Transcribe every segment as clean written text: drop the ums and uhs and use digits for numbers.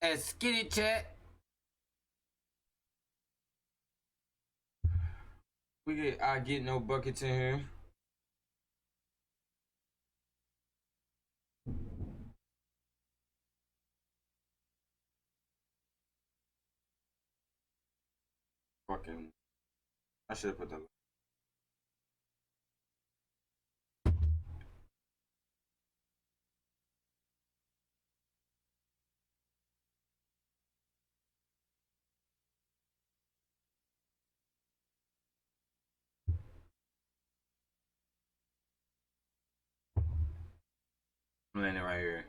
Skinny chat. I get no buckets in here. Fucking, I should have put the. I'm landing right here.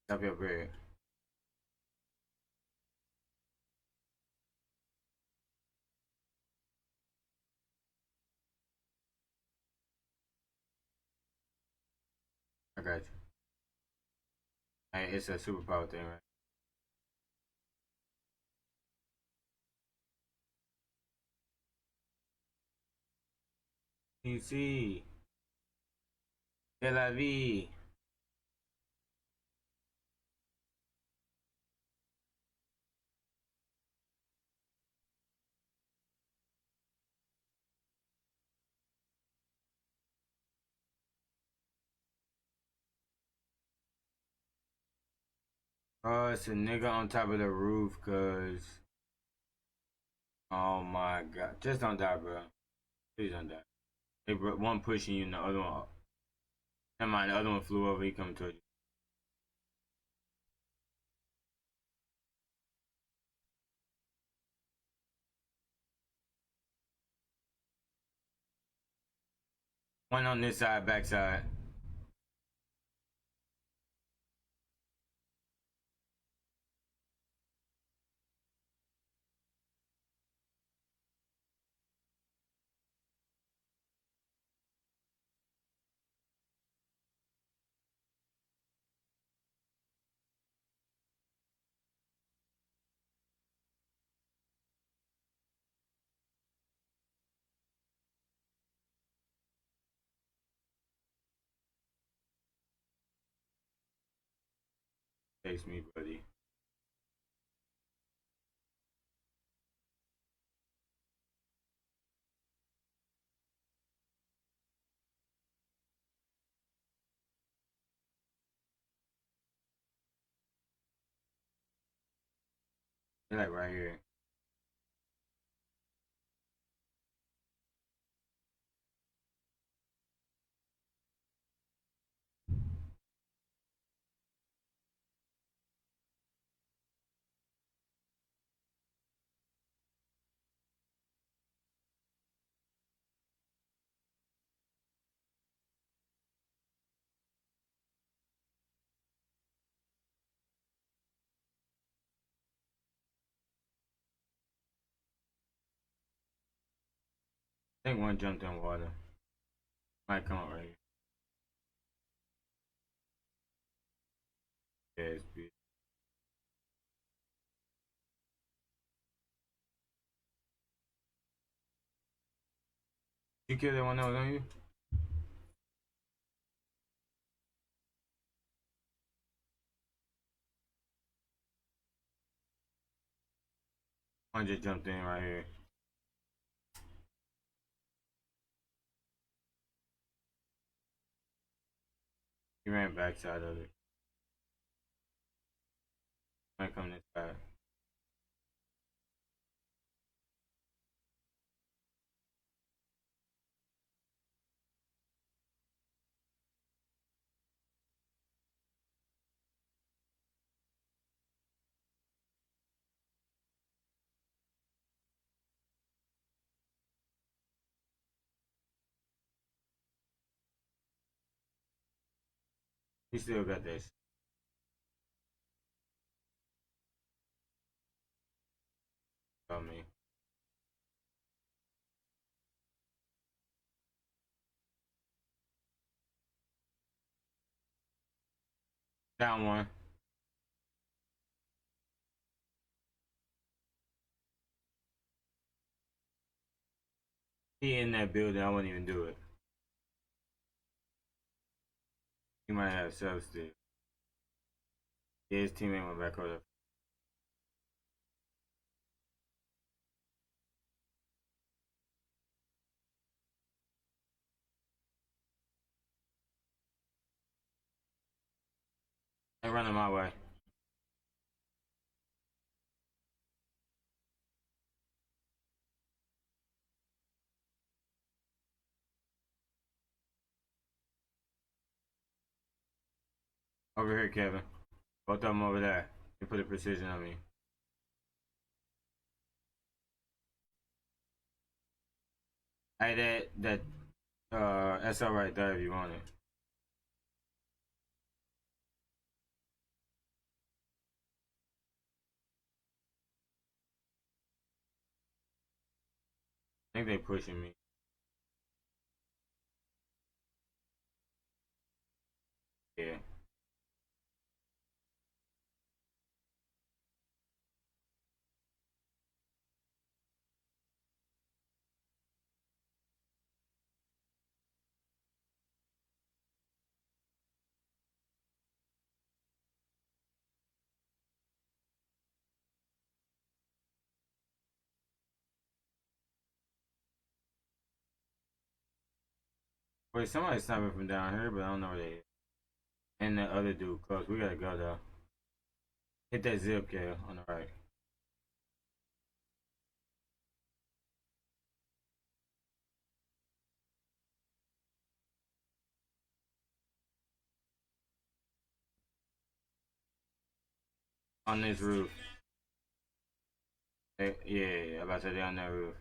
Up your bed. I got you. Hey, it's a superpower thing, right? PC. C'est la vie. Oh, it's a nigga on top of the roof, cause. Oh my god. Just don't die, bro. Please don't die. Hey, bro, one pushing you and the other one. Never mind, the other one flew over. He coming towards you. One on this side, backside. Chase me, buddy. They're like right here. I think one jumped in water. Might come up right here. Yeah, it's beautiful. You kill that one that was on you? One just jumped in right here. He ran backside of it. Might come this side. He still got that shit. On me. Down one. He in that building. I wouldn't even do it. He might have self still. Yeah, his teammate went back over. They running my way. Over here, Kevin. Both of them over there. They put a precision on me. Hey, that's all right there if you want it. I think they pushing me. Yeah. Wait, somebody's sniping from down here, but I don't know where they is. And the other dude close. We gotta go though. Hit that zip kill on the right. On this roof. Yeah, I'm about to say they on that roof.